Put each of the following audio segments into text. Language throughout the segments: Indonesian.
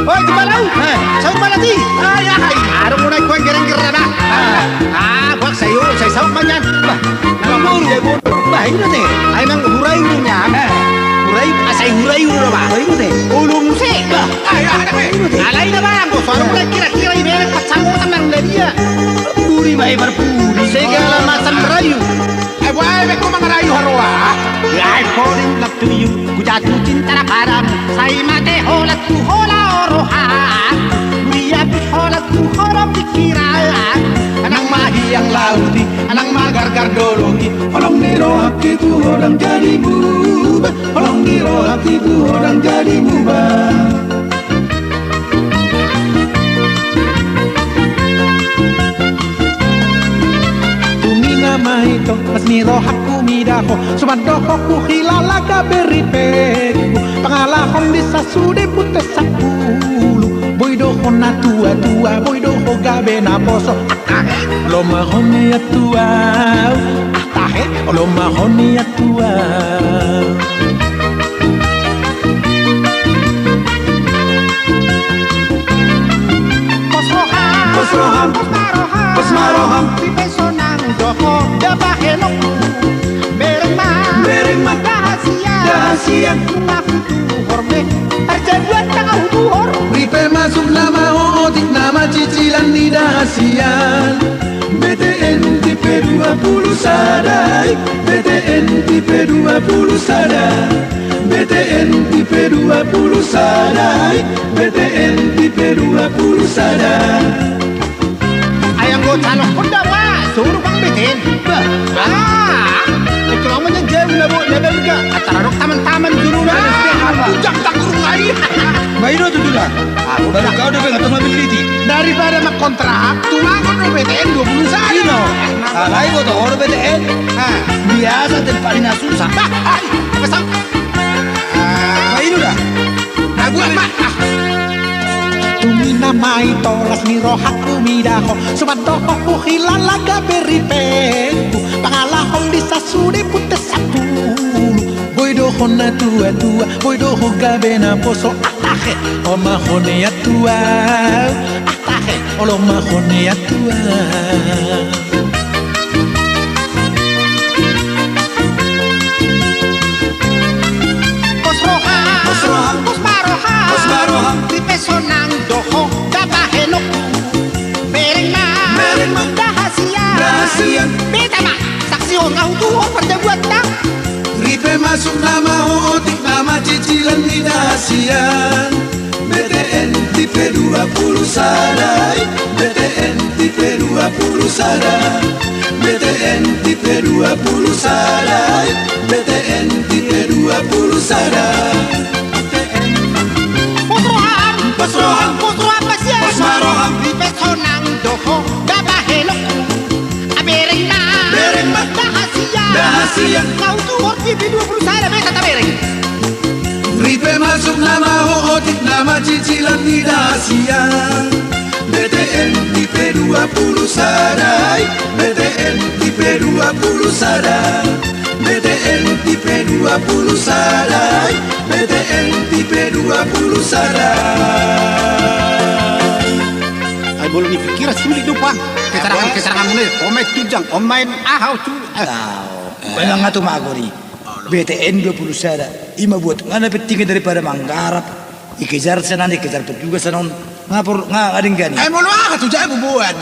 Oh, jembalau. Sao malati? Ay, ay. Araw mo na ko gerang-gerang na. Wag saya sao manyan. Bah, nalamuru de bon. Bah, ino te. Ay nang huray niya. Huray, asay huray ulo ba? Ino te. Ulung se. Bah, ay, alay na ba ang gusto? Ano mo kira-kira ibig patsang mo sa dia. Puri ba berpuri. Segala macam rayu. Why me ko mga rayu haroa? I fall in love to you. Ku jatuh cinta padamu. Saya mate holat tu hola oroha. Dia holat tu hola pikiran. Anang mahi yang lauti, anang magar-gar dologi. Holong niro hati tu orang jadi mubah. Holong niro hati tu orang jadi mubah. Ito mas niro haku midaho sumadoho ku hilala ka beripegu pangalahon bisa sude putes sapulu boy doho na tua boy doho gabe na poso atahe lo mahoni ya tua atahe lo mahoni ya tua Posroham Posmaroham Pipesonang doho dabahenok Merema Dahasian Aku tuhorme Terjaduan tangau tuhor Ripe masuk nama otik nama cicilan di Dahasian BTN tipe 20 sadai BTN tipe 20 sadai BTN tipe 20 sadai BTN tipe 20 sadai Ayang go calon Honda wa suruh bang BTN itu namanya jauh na belga atararok taman-taman dulu na tujak tak kurung air Maino tu dulu baru kau udah pegang mobility daripada mak kontrak tumangon no BTN 20 saja alay mo to oro BTN biasa tempat na susah ay pasang Maino dah naguan mak Tumina mai tolas ni rohaku midaho sumadoho ku hilala ka beripegu pangalahon di sasude putes sapulu boy doho na tua boy doho gabe na poso atahe o mahone ya tua atahe o lo mahone ya tua Posmaroham Pipesonang doho dabahenok Merema Dahasian Betama saksi orang tuh perjabuan tak Ripe masuk nama otik nama cicilan di Dahasian BTN tipe 20 sadai BTN tipe 20 sadai BTN tipe 20 sadai BTN tipe 20 sadai Posroham pasya Posmaroham Pipesonang doho dabahenok Bereng Dahasian Kau tuhor tipe 20 sadai beta tabereng Ripe masuk nama otik nama cicilan di Dahasian BTN tipe 20 sadai BTN tipe 20 sadai BTN tipe 20 sadai BTN tipe 20 sadai Ay boleh dipikir sulit lupa keterangan mulai omet tujang omain ahau tu Banyak ngatu magori BTN 20 sadai ima buat ngana pentingnya daripada manggarap ikejar senan ikejar petugas senan ngapur ngading gani ay mulu tu jaya buat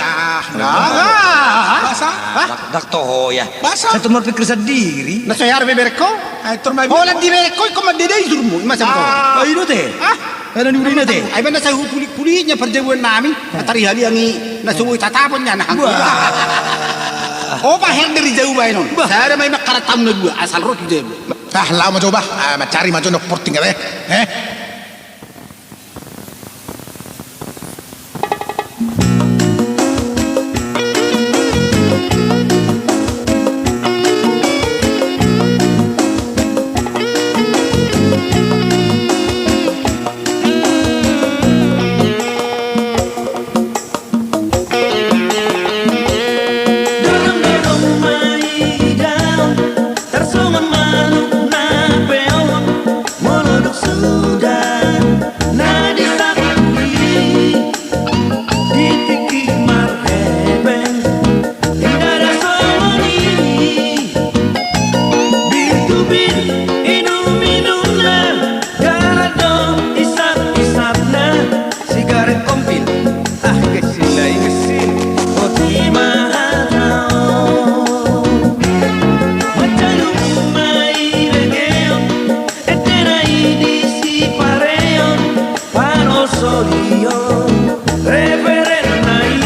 basa dak toho ya basa satu mau pikir sendiri na sayar beberko ay turmay bola di berko ko magdedey durmo masa ko ayo teh ada di mana teh ay banda sa puli-pulinya perjabuan namin natarihan yang nasuoy tatapon niya nakang oh paher dari jauh ba inon saya may makaratam na dua asal rot jeb lama coba macari macam nok porting solio reverenai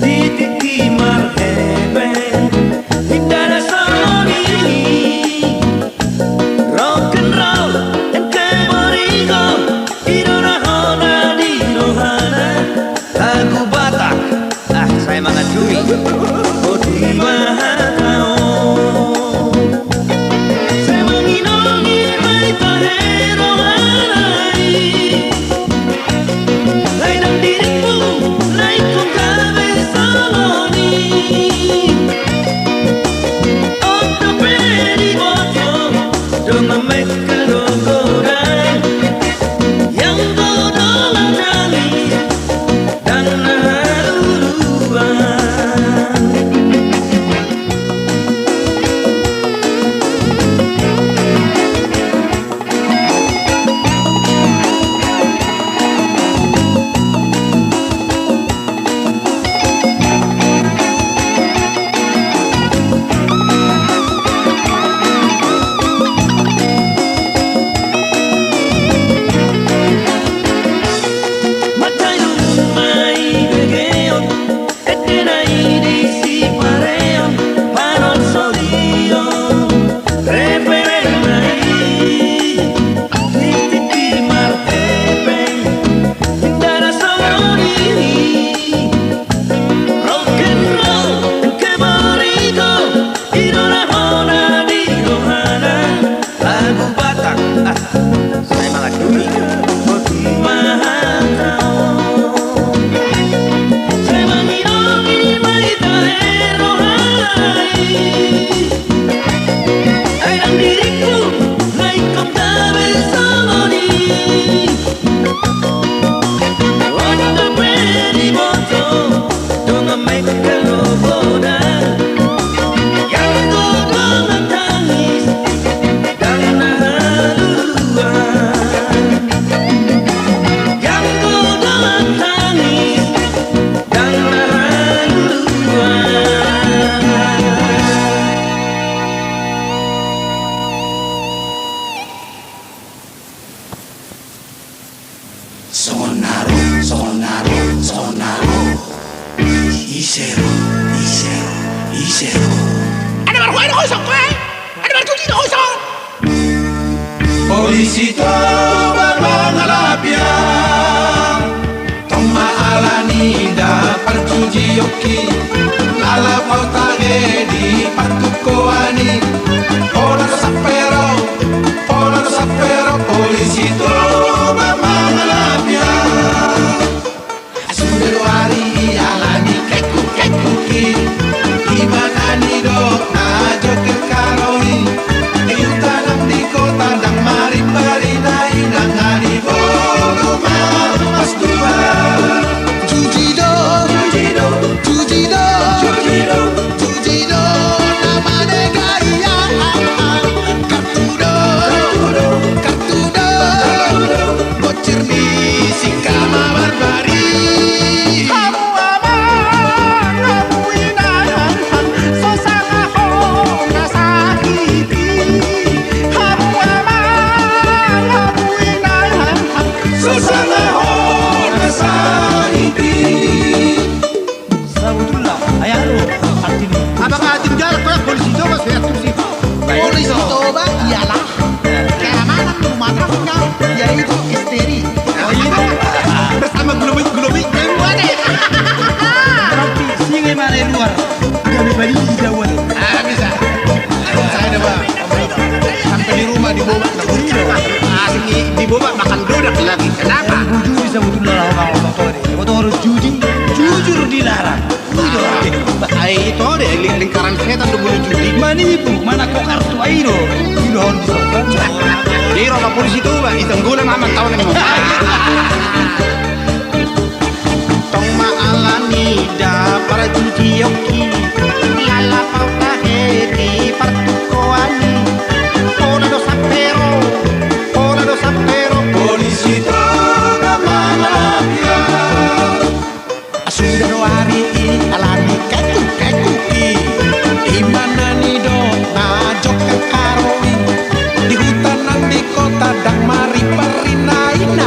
titi marhebe hindara soni rock and roll and keborigo irona hona di rohana lagu Batak. Saya mangan cui odi bahatao saya menginongi berita hero harai lain diriku lain kong gawe saloni otto peri boto dengan mereka dogoran yang dodolan nangis dan haruruan. Polisi toba mangalapia Toma alani da parcuji yoki Lala pautage di patukoani Polar sapero Polisi toba mangalapia Asundero hari alani keku ki Imanani do na joker karoi Iutanam di kota dang mari parinai nangani voluma pas dua Jujido namane gaya Kartudo bocir misi kama barbari Kamu aman, kamu inayan, sosanga hona sakiti. Kamu aman, kamu inayan, Susana hona sahibi Sabutullah, ayah lu, artinya. apakah tinggal ke polisi itu mas lihat sih? Polisi itu ialah keamanan rumah tangga, yaitu istri. Oh iya, Bersama gelombang yang buat berarti singa mana yang luar, kami balik di jauhan. bisa. Saya ada bang. Sampai di rumah dibawa asing dibawa makan duduk lagi. Kenapa? Jujur sabutullah orang tua deh. Kau harus jujur dilarang. Jujur. Itu deh lingkaran setan tuh boleh judi. Mana ibu, mana kau kartu airo? Sudah harus disokan. Di rumah polisi itu bang, itu gulang aman tahun ini. Tong maalani da para judi yoki, lala pauta hedi partukoani, ona do sapero, Polisi toba mangalapia asundaro hari alani keku Imanani do na joker karoi Di hutan di kota dang mari parinai na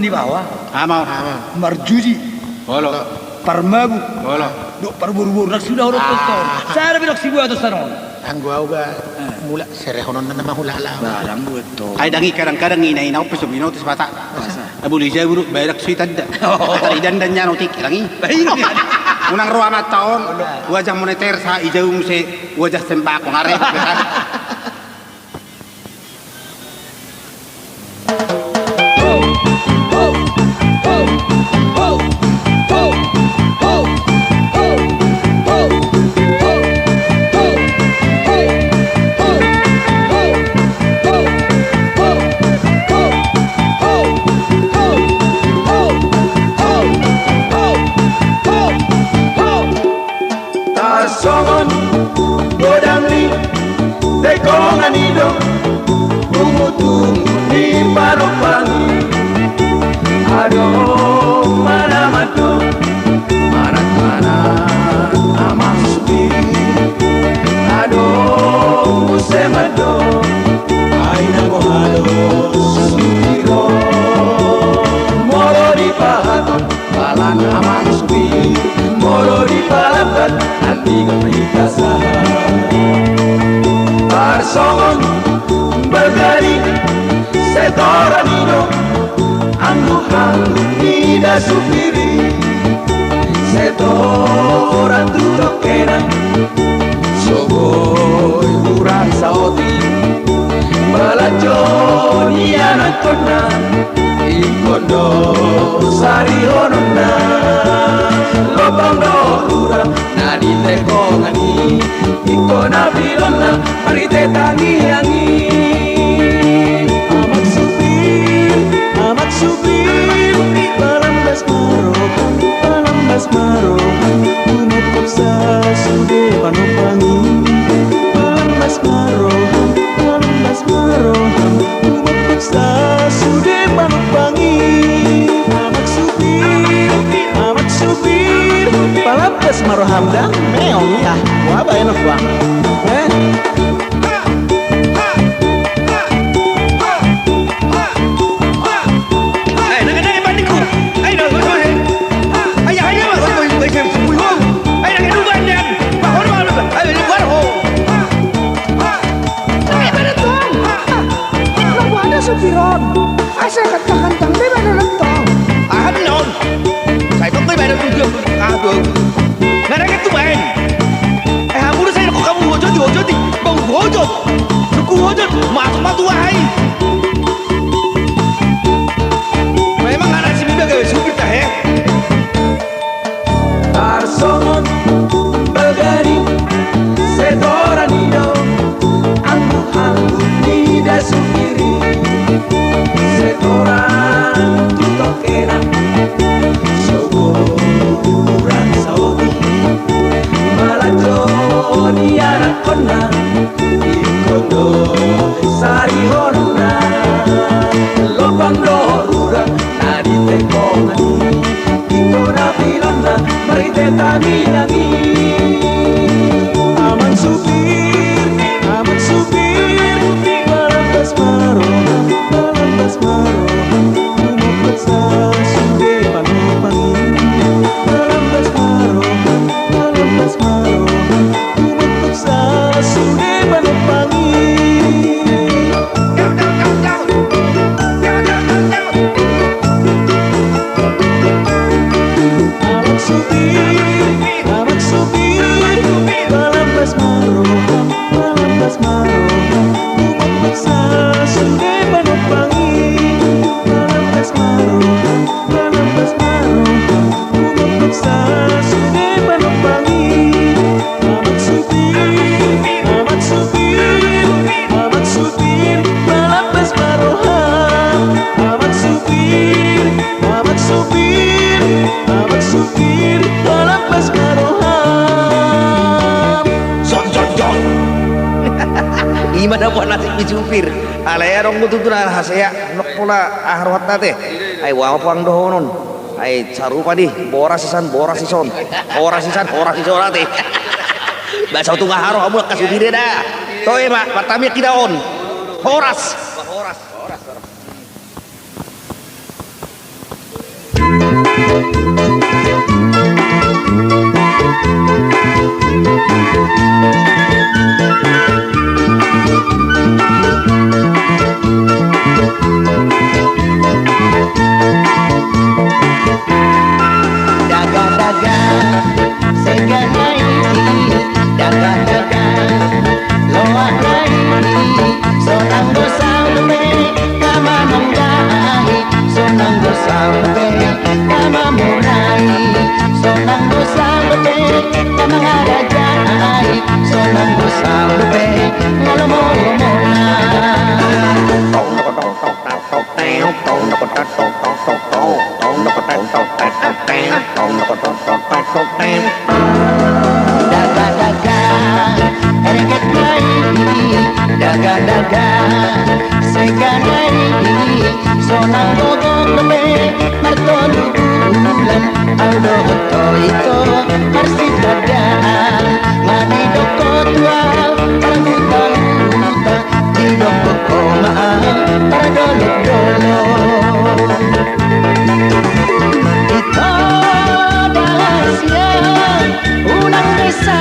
di bawah. Amau. Marjuji. Bolo. Parmagu. Bolo. Dok parburu-buru nak sudah orang kotor. Saya bilang si buat sanon. Ang gua mula serehonon na naman hulala. Barang betul. Ay dangi kadang-kadang inainaw pa suminaw tis bata. Abuli siya buru bayrak suitan da. Ataridan dan niya no tik langi. Unang ruamat taon wajah moneter sa ijaum se wajah sembako ngare. Songon godamli tekongan hidup tunggu di Paropangi. Aduh mana madu mana amang supi. Aduh semado aina ko halos sumiro moro di pahat balan amang supi moro di palabat nanti kemerita Parsongon bergari setoran hidung anggu-anggu tidak supiri setoran tutup kenang sogoy kurang saoti melajoni anak kona ikondo sari honona lobang dorura nadi tekongani ikona bilona marite tangiangi amat supir balambas maro umat paksa sude panopangi balambas maro umat paksa sude panopangi amat supir balambas maro hamdan meong ya wabah enak bang Supiron, saya katakan di mana lentong. Non. Saya kok may bayar tujuh. Aduh. Nara ka tumain. Hamuro saya ko kamu hojot di. Bang hojot. Suku hojot matu ay. Memang anak si bibi gak supir tah ya. Parsongon bergari setoran hidung anggu-anggu tidak supiri setoran tutok kenang sogo kurang saudi malajoni anak kona ikondo sari honona lobang dorura nadi tekongani ikona bilona marite tangiangi aman supir balambas maro umat paksa sude panopangi balambas maro umat paksa sude panopangi amat supir balambas maro umat paksa sude panopangi balambas maro umat paksa sude panopangi amat supir balambas maro amat supir balambas maro Gimana buat nasi supir? Alaya dong betul tuh hasya nok pula ahruat nate. Ay wapang dohonon. Ay sarupa di borasisan nate. Bahasa tu ngaharo kamu kasih diri dah. Toy mak patami tidak on. Horas. lupe na mga rajay sonang gusang lupe ngalomo-lomo na daga-daga ereket nai daga-daga seganai sonang gogok lupe martolu bulan audo oto ito marsit dadaan mani doko tua parang huta di doko komaan para dolo-dolo ito dahasian unang desa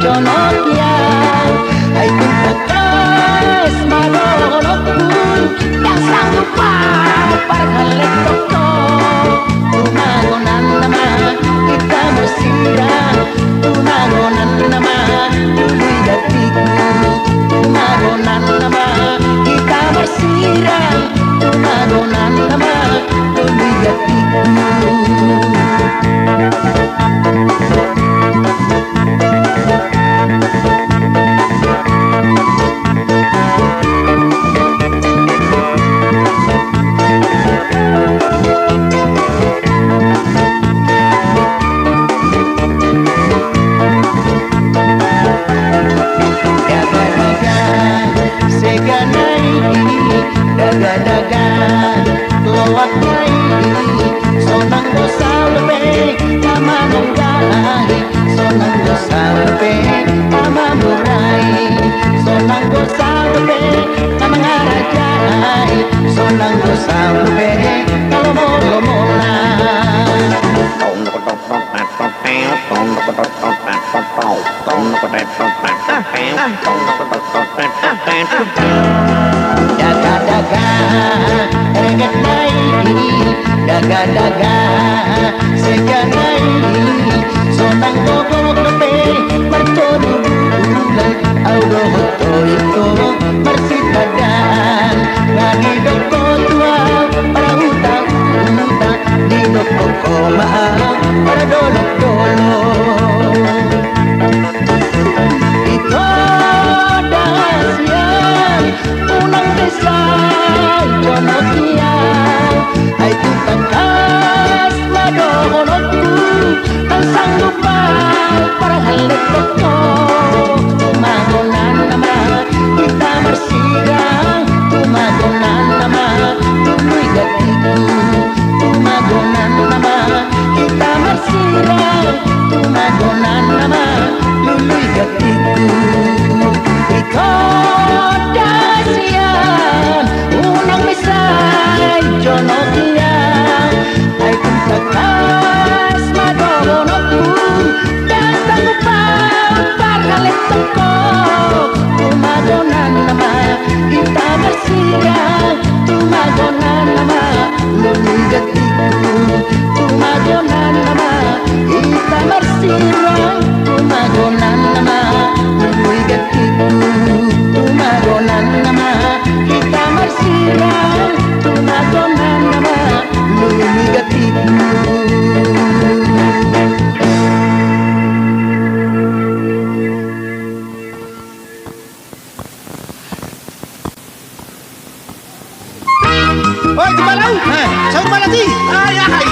jonoknya ay kumpukas malolok pun yang sanggup parhalet toko tumagonan nama kita bersirang tumagonan nama dului hatiku tumagonan nama kita bersirang tumagonan nama dului hatiku daga-daga lowat nai sonang dosa lepe mama nonggahi sonang dosa lepe mama murai sonang dosa lepe mama ngarajai sonang dosa lepe kalau lomo na daga-daga ereket nai daga-daga seganai sonang gogok lepe martolu bulan audo hoto ito marsit badan ngani doko tua para huta di doko komaan para dolok-dolo ito dahasian unang desa jonoknya ay tutakas madonotku ang sanggup para halit toko tumagonan nama kita bersirang tumagonan nama dului hatiku tumagonan nama kita bersirang tumagonan nama dului hatiku ikaw dahasian unang misay jonoknya ay kumtakas madonotku dan sanggup parhalet toko tumagonan nama kita bersirang tumagonan nama dului hatiku tumagonan nama kita bersirang tumagonan nama dului hatiku tumagonan nama kita bersirang tumagonan nama dului hatiku. Oi, di balau. Sa malati. Ay, ay.